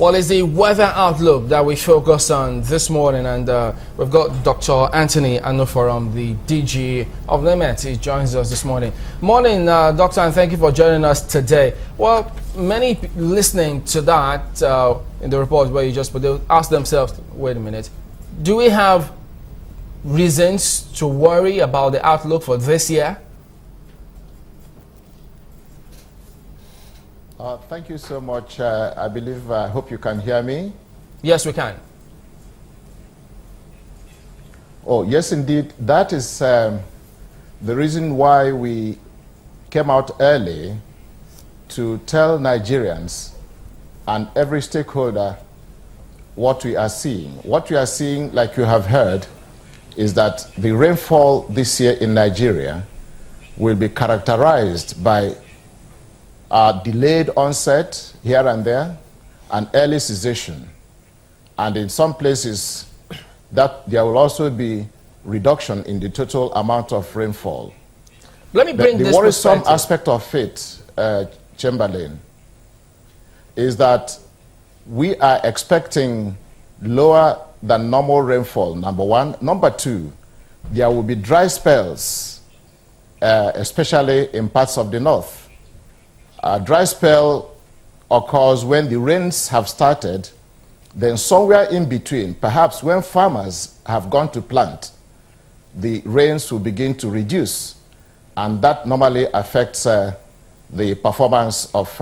Well, it's the weather outlook that we focus on this morning, and we've got Dr. Anthony Anuforom, the DG of NIMET. He joins us this morning. Morning, Doctor, and thank you for joining us today. Well, many listening to that in the report where you just put, they'll ask themselves, wait a minute, do we have reasons to worry about the outlook for this year? Thank you so much. I hope you can hear me. Yes, we can. Oh, yes, indeed. That is the reason why we came out early to tell Nigerians and every stakeholder what we are seeing. What we are seeing, like you have heard, is that the rainfall this year in Nigeria will be characterized by delayed onset here and there, and early cessation. And in some places, that there will also be reduction in the total amount of rainfall. Let me bring the worrisome aspect of it, Chamberlain, is that we are expecting lower than normal rainfall, number one. Number two, there will be dry spells, especially in parts of the north. A dry spell occurs when the rains have started, then somewhere in between, perhaps when farmers have gone to plant, the rains will begin to reduce, and that normally affects the performance of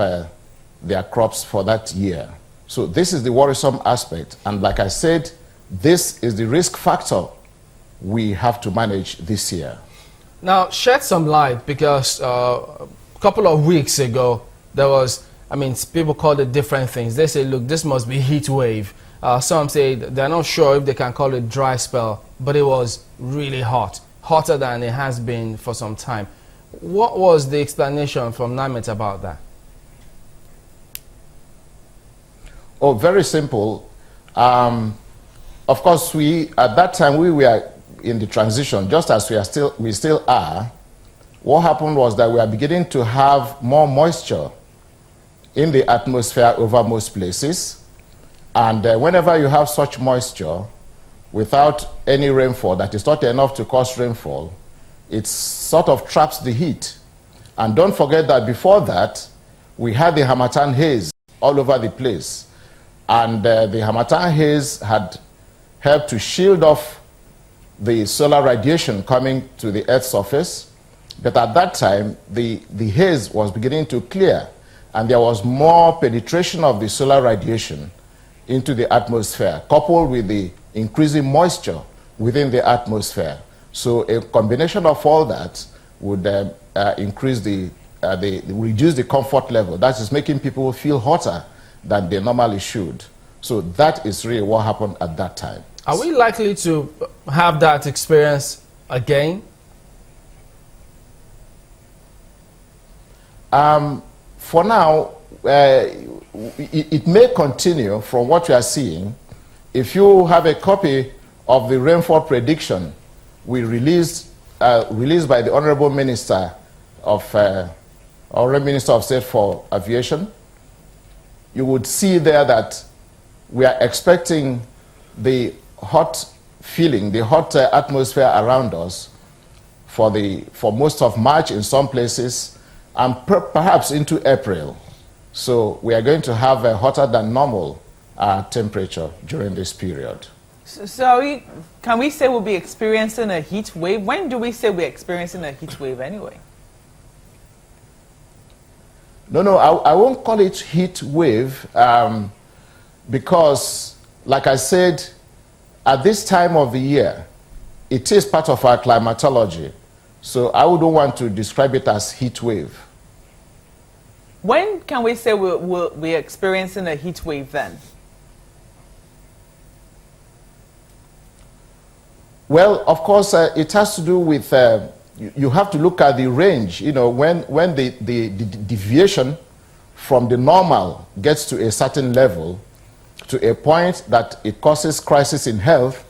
their crops for that year. So this is the worrisome aspect, and like I said, this is the risk factor we have to manage this year. Now, shed some light, because couple of weeks ago, there was, people called it different things. They say, look, this must be heat wave. Some say they're not sure if they can call it dry spell, but it was really hot, hotter than it has been for some time. What was the explanation from NIMET about that? Oh, very simple. Of course, at that time, we were in the transition, just as we still are. What happened was that we are beginning to have more moisture in the atmosphere over most places. And whenever you have such moisture, without any rainfall, that is not enough to cause rainfall, it sort of traps the heat. And don't forget that before that, we had the Harmattan haze all over the place. And the Harmattan haze had helped to shield off the solar radiation coming to the Earth's surface. But at that time, the haze was beginning to clear, and there was more penetration of the solar radiation into the atmosphere, coupled with the increasing moisture within the atmosphere. So a combination of all that would reduce the comfort level. That is making people feel hotter than they normally should. So that is really what happened at that time. Are we likely to have that experience again? For now, it may continue from what we are seeing. If you have a copy of the rainfall prediction we released by the Honorable Minister of State for Aviation, you would see there that we are expecting the hot feeling, the hot atmosphere around us for most of March in some places, and perhaps into April. So we are going to have a hotter than normal temperature during this period. So can we say we'll be experiencing a heat wave? When do we say we're experiencing a heat wave anyway? No, I won't call it heat wave because, like I said, at this time of the year, it is part of our climatology. So I wouldn't want to describe it as heat wave. When can we say we're experiencing a heat wave then? Well, of course, it has to do with, you have to look at the range, when the deviation from the normal gets to a certain level, to a point that it causes crisis in health.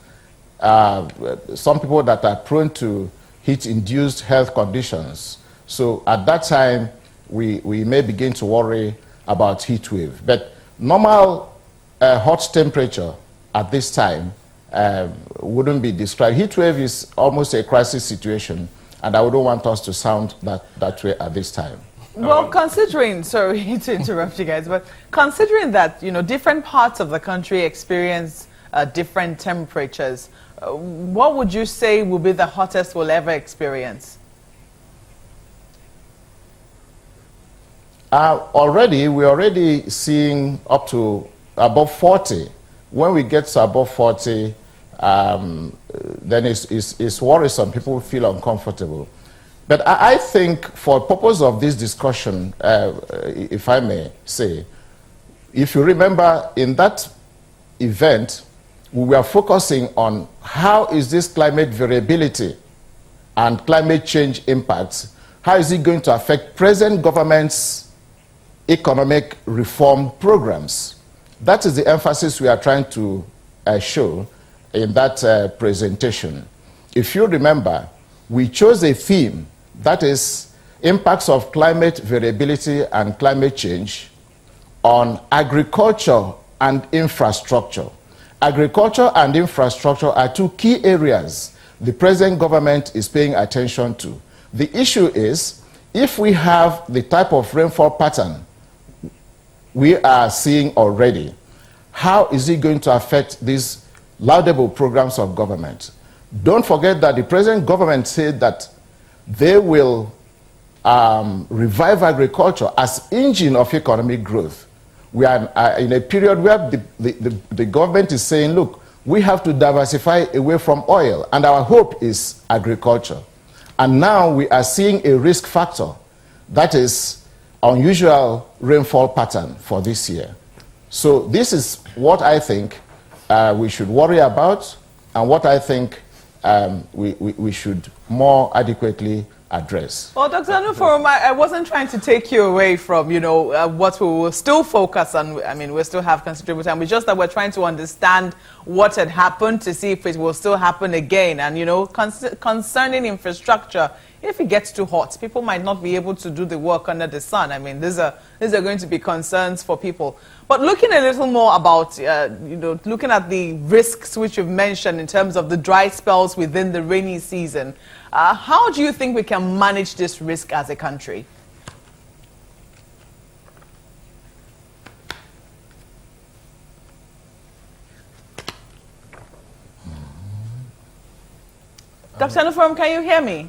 Some people that are prone to heat-induced health conditions. So at that time, we may begin to worry about heat wave. But normal a hot temperature at this time wouldn't be described. Heat wave is almost a crisis situation, and I wouldn't want us to sound that way at this time. Well, considering, sorry to interrupt you guys, but considering that, you know, different parts of the country experience different temperatures, what would you say will be the hottest we'll ever experience? We're already seeing up to above 40. When we get to above 40, then it's worrisome. People feel uncomfortable. But I think for purpose of this discussion, if I may say, if you remember in that event, we were focusing on how is this climate variability and climate change impacts, how is it going to affect present government's economic reform programs. That is the emphasis we are trying to show in that presentation. If you remember, we chose a theme that is impacts of climate variability and climate change on agriculture and infrastructure. Agriculture and infrastructure are two key areas the present government is paying attention to. The issue is, if we have the type of rainfall pattern we are seeing already, how is it going to affect these laudable programs of government? Don't forget that the present government said that they will revive agriculture as engine of economic growth. We are in a period where the government is saying, look, we have to diversify away from oil, and our hope is agriculture. And now we are seeing a risk factor, that is unusual rainfall pattern for this year. So this is what I think we should worry about, and what I think we should more adequately address. Well, Dr. Anuforom, I wasn't trying to take you away from, you know, what we will still focus on. I mean, we still have considerable time. It's just that we're trying to understand what had happened to see if it will still happen again. And, you know, concerning infrastructure, if it gets too hot, people might not be able to do the work under the sun. I mean, these are going to be concerns for people. But looking a little more about, you know, looking at the risks which you've mentioned in terms of the dry spells within the rainy season, how do you think we can manage this risk as a country? Dr. Anuforom, can you hear me?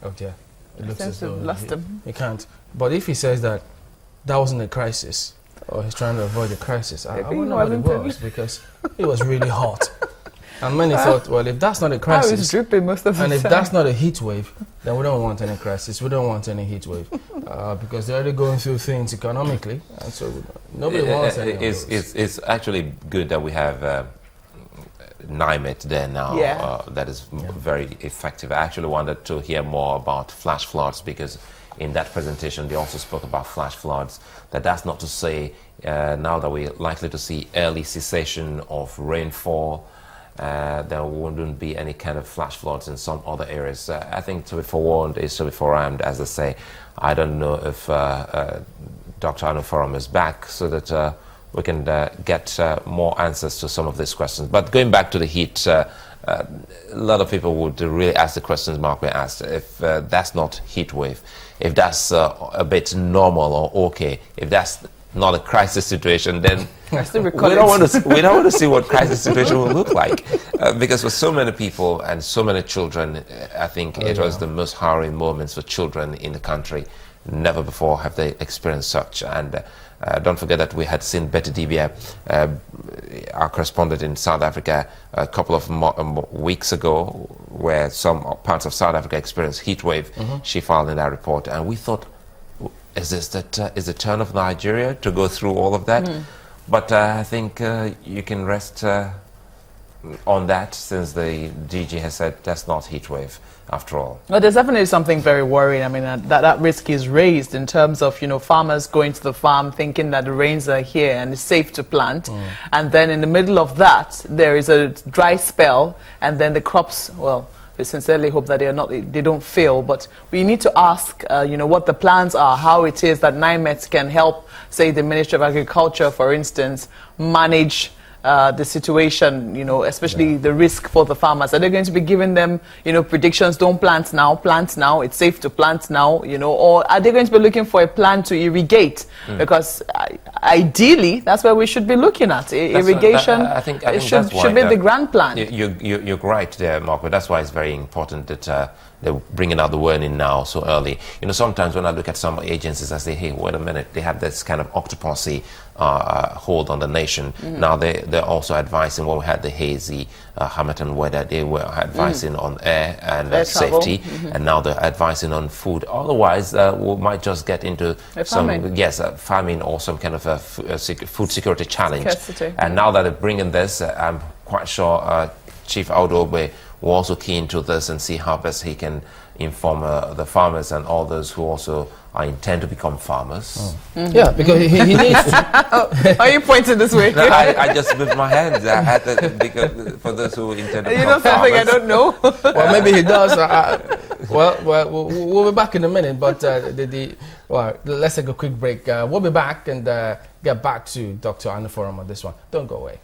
Oh dear. It looks as Seems to though have lost him. he can't. But if he says that that wasn't a crisis, or he's trying to avoid a crisis, I wonder what it was, because it was really hot. And many thought, well, if that's not a crisis, I was dripping most of the and if time. that's not a heat wave, then we don't want any crisis. We don't want any heat wave, because they're already going through things economically, and so nobody wants any of those. It's actually good that we have NIMET there now. Yeah. That is very effective. I actually wanted to hear more about flash floods, because in that presentation they also spoke about flash floods. That's not to say now that we're likely to see early cessation of rainfall, there wouldn't be any kind of flash floods in some other areas. I think to be forewarned is to be forearmed, as they say. I don't know if Dr. Anuforom is back, so that we can get more answers to some of these questions. But going back to the heat, a lot of people would really ask the questions Mark asked. If that's not heat wave, if that's a bit normal or okay, if that's not a crisis situation, then we don't want to see what crisis situation will look like. Because for so many people and so many children, I think it was the most harrowing moments for children in the country. Never before have they experienced such. And don't forget that we had seen Betty Dibia, our correspondent in South Africa, a couple of weeks ago, where some parts of South Africa experienced heat wave. She filed in that report, and we thought, is this the turn of Nigeria to go through all of that? But I think you can rest on that, since the DG has said that's not heat wave after all. Well, there's definitely something very worrying. I mean, that risk is raised in terms of, you know, farmers going to the farm thinking that the rains are here and it's safe to plant. And then in the middle of that, there is a dry spell, and then the crops, well, We sincerely hope that they don't fail, but we need to ask, what the plans are, how it is that NIMET can help, say, the Ministry of Agriculture, for instance, manage the situation, especially the risk for the farmers. Are they going to be giving them, predictions, don't plant now, it's safe to plant now, or are they going to be looking for a plan to irrigate? Because ideally, that's where we should be looking at. Irrigation I think should be the grand plan. You're right there, Mark, but that's why it's very important that they're bringing out the warning now so early. Sometimes when I look at some agencies, I say, hey, wait a minute, they have this kind of octopussy hold on the nation. Now they're also advising, when we had the hazy Hamilton weather, they were advising on air and safety, and now they're advising on food. Otherwise, we might just get into famine or some kind of a food security challenge. And now that they're bringing this, I'm quite sure Chief Audobe will also key into this and see how best he can inform the farmers and all those who also intend to become farmers. Yeah, because he needs to. Are you pointing this way? No, I just moved my hands. I had to, because for those who intend to become something farmers. I don't know? Well, maybe he does. We'll be back in a minute, but let's take a quick break. We'll be back and get back to Dr. Anuforom on this one. Don't go away.